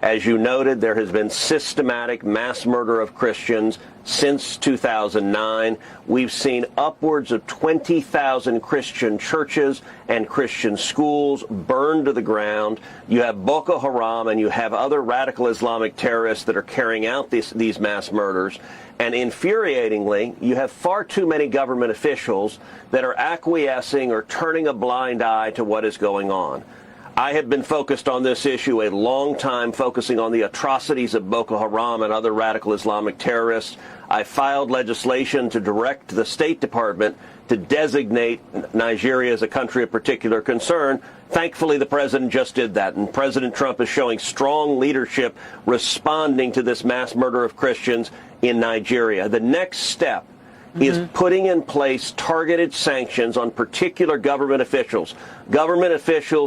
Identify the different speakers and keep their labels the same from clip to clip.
Speaker 1: As you noted, there has been systematic mass murder of Christians since 2009. We've seen upwards of 20,000 Christian churches and Christian schools burned to the ground. You have Boko Haram and you have other radical Islamic terrorists that are carrying out these mass murders. And infuriatingly, you have far too many government officials that are acquiescing or turning a blind eye to what is going on. I have been focused on this issue a long time, focusing on the atrocities of Boko Haram and other radical Islamic terrorists. I filed legislation to direct the State Department to designate Nigeria as a country of particular concern. Thankfully, the president just did that, and President Trump is showing strong leadership responding to this mass murder of Christians in Nigeria. The next step is putting in place targeted sanctions on particular government officials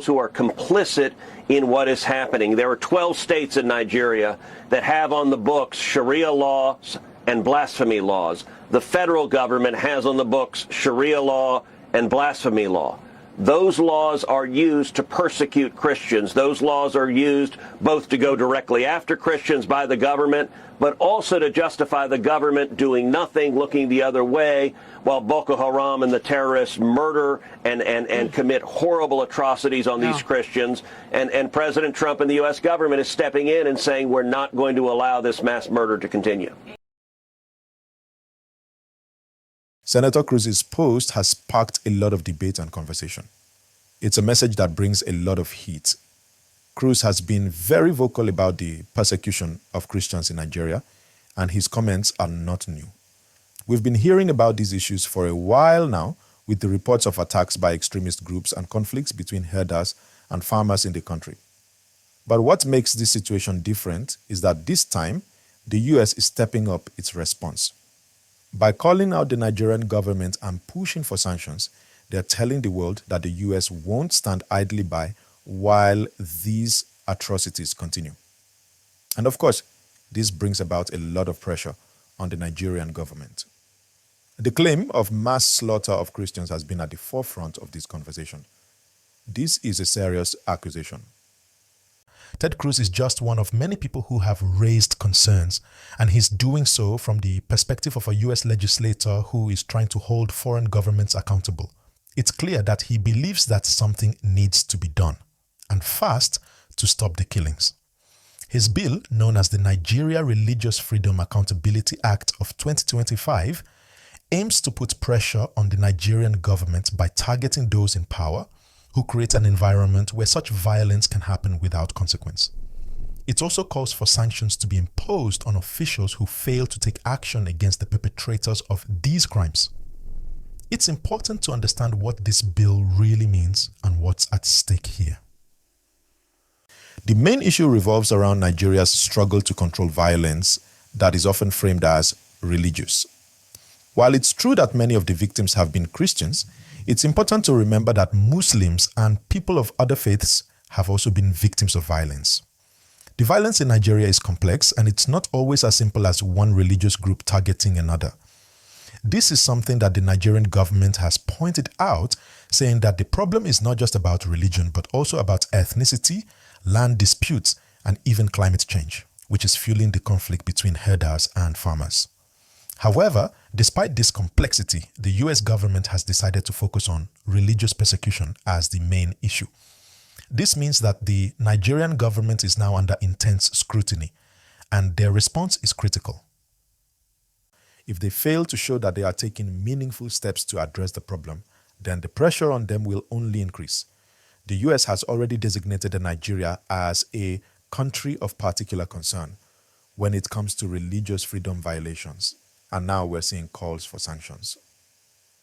Speaker 1: who are complicit in what is happening. There are 12 states in Nigeria that have on the books Sharia laws and blasphemy laws. The federal government has on the books Sharia law and blasphemy law. Those laws are used to persecute Christians. Those laws are used both to go directly after Christians by the government, but also to justify the government doing nothing, looking the other way, while Boko Haram and the terrorists murder and commit horrible atrocities on these Christians. And President Trump and the U.S. government is stepping in and saying we're not going to allow this mass murder to continue.
Speaker 2: Senator Cruz's post has sparked a lot of debate and conversation. It's a message that brings a lot of heat. Cruz has been very vocal about the persecution of Christians in Nigeria, and his comments are not new. We've been hearing about these issues for a while now, with the reports of attacks by extremist groups and conflicts between herders and farmers in the country. But what makes this situation different is that this time, the U.S. is stepping up its response. By calling out the Nigerian government and pushing for sanctions, they're telling the world that the U.S. won't stand idly by while these atrocities continue. And of course, this brings about a lot of pressure on the Nigerian government. The claim of mass slaughter of Christians has been at the forefront of this conversation. This is a serious accusation. Ted Cruz is just one of many people who have raised concerns, and he's doing so from the perspective of a U.S. legislator who is trying to hold foreign governments accountable. It's clear that he believes that something needs to be done, and fast, to stop the killings. His bill, known as the Nigeria Religious Freedom Accountability Act of 2025, aims to put pressure on the Nigerian government by targeting those in power who create an environment where such violence can happen without consequence. It also calls for sanctions to be imposed on officials who fail to take action against the perpetrators of these crimes. It's important to understand what this bill really means and what's at stake here. The main issue revolves around Nigeria's struggle to control violence that is often framed as religious. While it's true that many of the victims have been Christians, it's important to remember that Muslims and people of other faiths have also been victims of violence. The violence in Nigeria is complex, and it's not always as simple as one religious group targeting another. This is something that the Nigerian government has pointed out, saying that the problem is not just about religion, but also about ethnicity, land disputes, and even climate change, which is fueling the conflict between herders and farmers. However, despite this complexity, the US government has decided to focus on religious persecution as the main issue. This means that the Nigerian government is now under intense scrutiny, and their response is critical. If they fail to show that they are taking meaningful steps to address the problem, then the pressure on them will only increase. The US has already designated Nigeria as a country of particular concern when it comes to religious freedom violations. And now we're seeing calls for sanctions.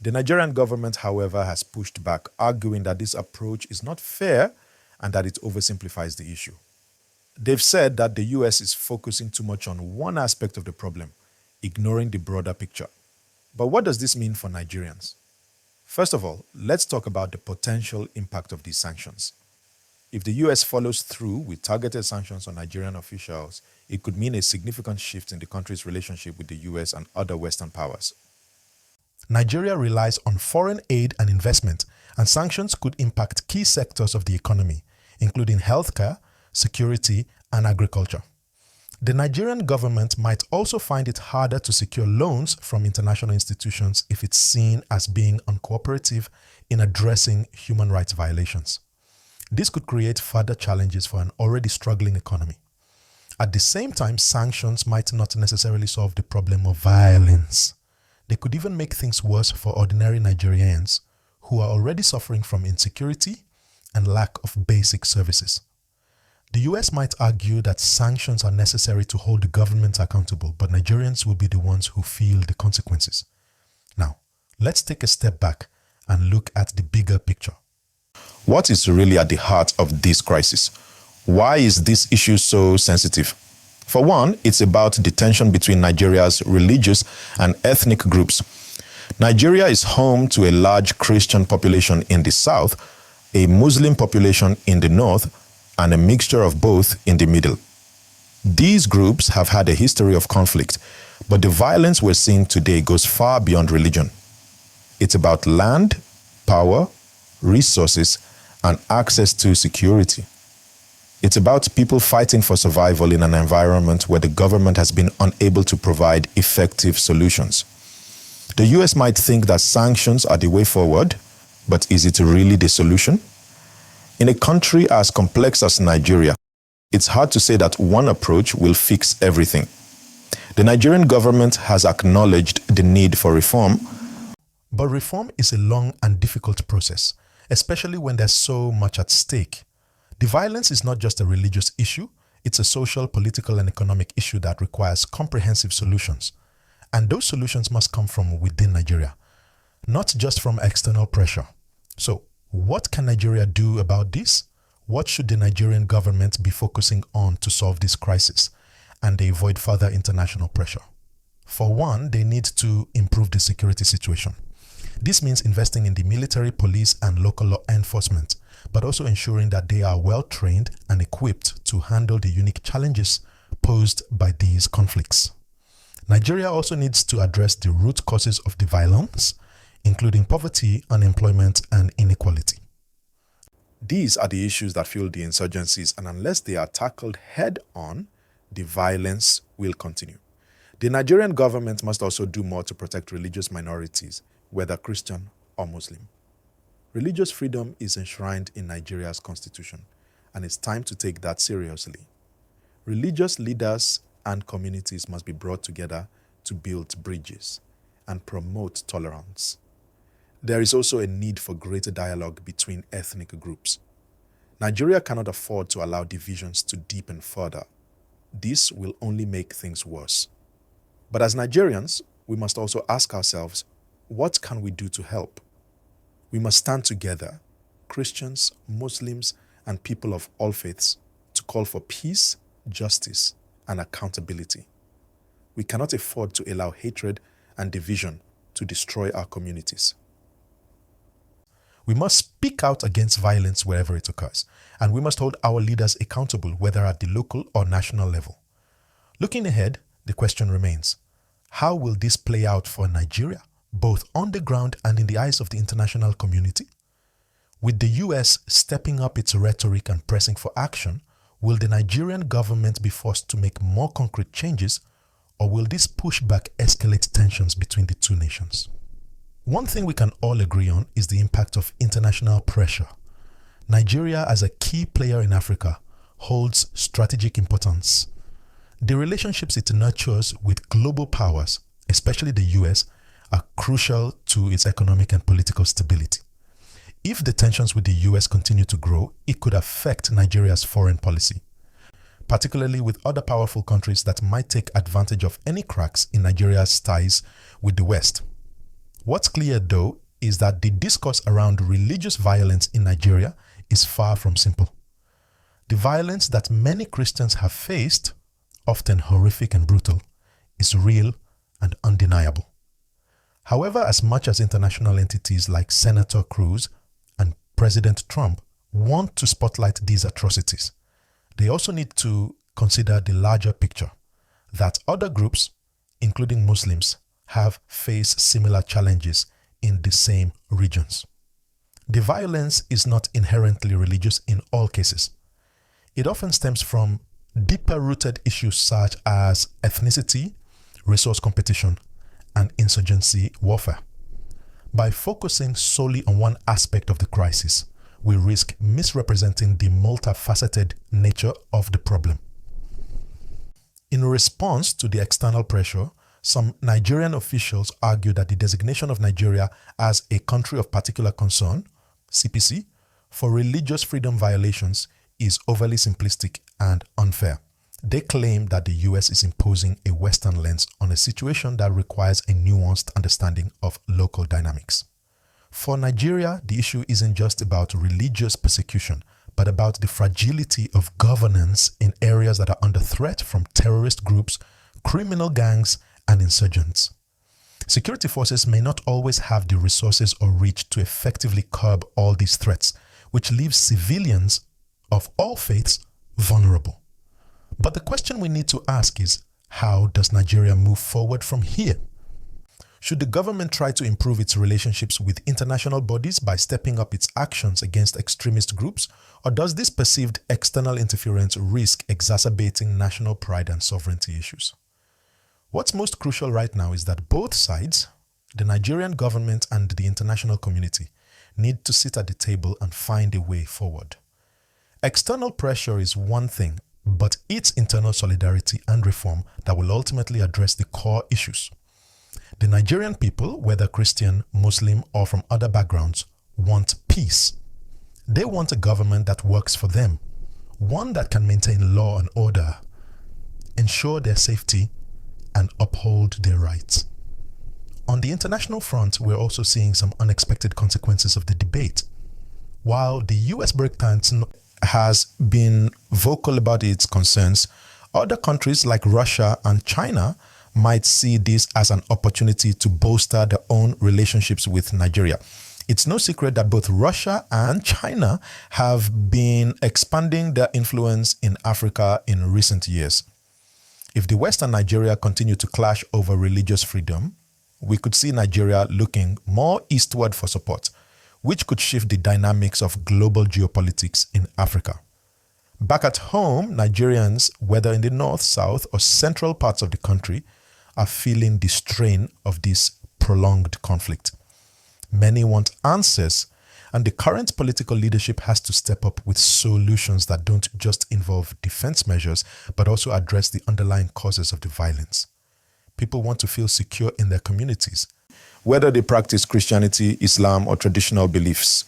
Speaker 2: The Nigerian government, however, has pushed back, arguing that this approach is not fair and that it oversimplifies the issue. They've said that the US is focusing too much on one aspect of the problem, ignoring the broader picture. But what does this mean for Nigerians? First of all, let's talk about the potential impact of these sanctions. If the US follows through with targeted sanctions on Nigerian officials, it could mean a significant shift in the country's relationship with the US and other Western powers. Nigeria relies on foreign aid and investment, and sanctions could impact key sectors of the economy, including healthcare, security, and agriculture. The Nigerian government might also find it harder to secure loans from international institutions if it's seen as being uncooperative in addressing human rights violations. This could create further challenges for an already struggling economy. At the same time, sanctions might not necessarily solve the problem of violence. They could even make things worse for ordinary Nigerians who are already suffering from insecurity and lack of basic services. The US might argue that sanctions are necessary to hold the government accountable, but Nigerians will be the ones who feel the consequences. Now, let's take a step back and look at the bigger picture.
Speaker 3: What is really at the heart of this crisis? Why is this issue so sensitive? For one, it's about the tension between Nigeria's religious and ethnic groups. Nigeria is home to a large Christian population in the south, a Muslim population in the north, and a mixture of both in the middle. These groups have had a history of conflict, but the violence we're seeing today goes far beyond religion. It's about land, power, resources, and access to security. It's about people fighting for survival in an environment where the government has been unable to provide effective solutions. The US might think that sanctions are the way forward, but is it really the solution? In a country as complex as Nigeria, it's hard to say that one approach will fix everything. The Nigerian government has acknowledged the need for reform.
Speaker 2: But reform is a long and difficult process, especially when there's so much at stake. The violence is not just a religious issue, it's a social, political, and economic issue that requires comprehensive solutions. And those solutions must come from within Nigeria, not just from external pressure. So, what can Nigeria do about this? What should the Nigerian government be focusing on to solve this crisis and they avoid further international pressure? For one, they need to improve the security situation. This means investing in the military, police, and local law enforcement, but also ensuring that they are well trained and equipped to handle the unique challenges posed by these conflicts. Nigeria also needs to address the root causes of the violence, including poverty, unemployment, and inequality.
Speaker 3: These are the issues that fuel the insurgencies, and unless they are tackled head-on, the violence will continue. The Nigerian government must also do more to protect religious minorities, whether Christian or Muslim. Religious freedom is enshrined in Nigeria's constitution, and it's time to take that seriously. Religious leaders and communities must be brought together to build bridges and promote tolerance. There is also a need for greater dialogue between ethnic groups. Nigeria cannot afford to allow divisions to deepen further. This will only make things worse. But as Nigerians, we must also ask ourselves, what can we do to help? We must stand together, Christians, Muslims, and people of all faiths, to call for peace, justice, and accountability. We cannot afford to allow hatred and division to destroy our communities.
Speaker 2: We must speak out against violence wherever it occurs, and we must hold our leaders accountable, whether at the local or national level. Looking ahead, the question remains, how will this play out for Nigeria, both on the ground and in the eyes of the international community? With the US stepping up its rhetoric and pressing for action, will the Nigerian government be forced to make more concrete changes, or will this pushback escalate tensions between the two nations? One thing we can all agree on is the impact of international pressure. Nigeria, as a key player in Africa, holds strategic importance. The relationships it nurtures with global powers, especially the US, are crucial to its economic and political stability. If the tensions with the US continue to grow, it could affect Nigeria's foreign policy, particularly with other powerful countries that might take advantage of any cracks in Nigeria's ties with the West. What's clear, though, is that the discourse around religious violence in Nigeria is far from simple. The violence that many Christians have faced, often horrific and brutal, is real and undeniable. However, as much as international entities like Senator Cruz and President Trump want to spotlight these atrocities, they also need to consider the larger picture that other groups, including Muslims, have faced similar challenges in the same regions. The violence is not inherently religious in all cases. It often stems from
Speaker 3: deeper-rooted issues such as ethnicity, resource competition, and insurgency warfare. By focusing solely on one aspect of the crisis, we risk misrepresenting the multifaceted nature of the problem. In response to the external pressure, some Nigerian officials argue that the designation of Nigeria as a country of particular concern, CPC, for religious freedom violations is overly simplistic and unfair. They claim that the US is imposing a Western lens on a situation that requires a nuanced understanding of local dynamics. For Nigeria, the issue isn't just about religious persecution, but about the fragility of governance in areas that are under threat from terrorist groups, criminal gangs, and insurgents. Security forces may not always have the resources or reach to effectively curb all these threats, which leaves civilians of all faiths vulnerable. But the question we need to ask is, how does Nigeria move forward from here? Should the government try to improve its relationships with international bodies by stepping up its actions against extremist groups, or does this perceived external interference risk exacerbating national pride and sovereignty issues? What's most crucial right now is that both sides, the Nigerian government and the international community, need to sit at the table and find a way forward. External pressure is one thing, but it's internal solidarity and reform that will ultimately address the core issues. The Nigerian people, whether Christian, Muslim, or from other backgrounds, want peace. They want a government that works for them, one that can maintain law and order, ensure their safety, and uphold their rights. On the international front, we're also seeing some unexpected consequences of the debate. While the US breakdance has been vocal about its concerns, other countries like Russia and China might see this as an opportunity to bolster their own relationships with Nigeria. It's no secret that both Russia and China have been expanding their influence in Africa in recent years. If the West and Nigeria continue to clash over religious freedom, we could see Nigeria looking more eastward for support, which could shift the dynamics of global geopolitics in Africa. Back at home, Nigerians, whether in the north, south, or central parts of the country, are feeling the strain of this prolonged conflict. Many want answers, and the current political leadership has to step up with solutions that don't just involve defense measures, but also address the underlying causes of the violence. People want to feel secure in their communities, whether they practice Christianity, Islam, or traditional beliefs.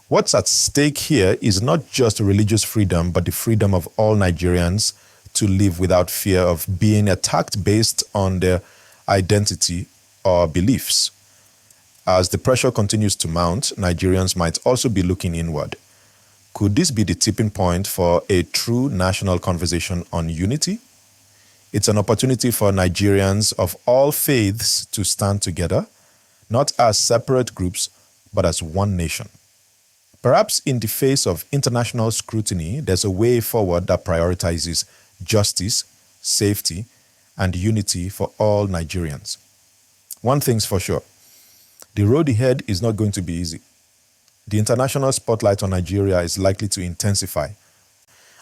Speaker 3: What's at stake here is not just religious freedom, but the freedom of all Nigerians to live without fear of being attacked based on their identity or beliefs. As the pressure continues to mount, Nigerians might also be looking inward. Could this be the tipping point for a true national conversation on unity? It's an opportunity for Nigerians of all faiths to stand together, not as separate groups, but as one nation. Perhaps in the face of international scrutiny, there's a way forward that prioritizes justice, safety, and unity for all Nigerians. One thing's for sure, the road ahead is not going to be easy. The international spotlight on Nigeria is likely to intensify.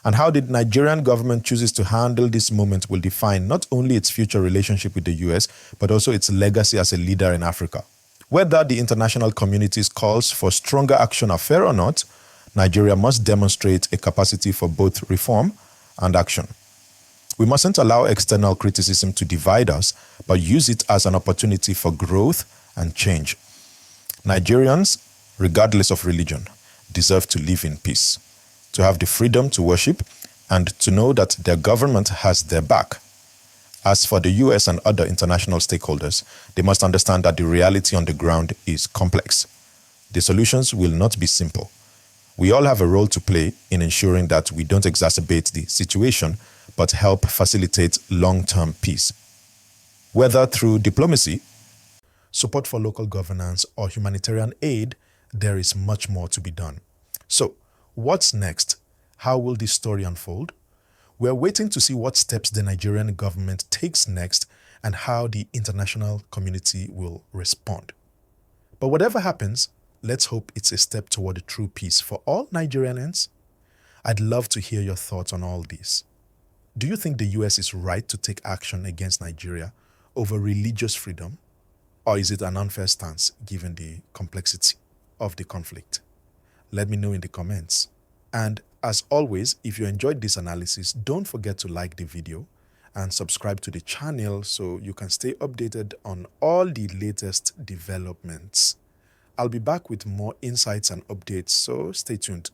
Speaker 3: And how the Nigerian government chooses to handle this moment will define not only its future relationship with the US, but also its legacy as a leader in Africa. Whether the international community's calls for stronger action are fair or not, Nigeria must demonstrate a capacity for both reform and action. We mustn't allow external criticism to divide us, but use it as an opportunity for growth and change. Nigerians, regardless of religion, deserve to live in peace, to have the freedom to worship, and to know that their government has their back. As for the US and other international stakeholders, they must understand that the reality on the ground is complex. The solutions will not be simple. We all have a role to play in ensuring that we don't exacerbate the situation, but help facilitate long-term peace. Whether through diplomacy, support for local governance, or humanitarian aid, there is much more to be done. So, what's next? How will this story unfold? We're waiting to see what steps the Nigerian government takes next and how the international community will respond. But whatever happens, let's hope it's a step toward a true peace for all Nigerians. I'd love to hear your thoughts on all this.
Speaker 2: Do you think the US is right to take action against Nigeria over religious freedom, or is it an unfair stance given the complexity of the conflict? Let me know in the comments. And as always, if you enjoyed this analysis, don't forget to like the video and subscribe to the channel so you can stay updated on all the latest developments. I'll be back with more insights and updates, so stay tuned.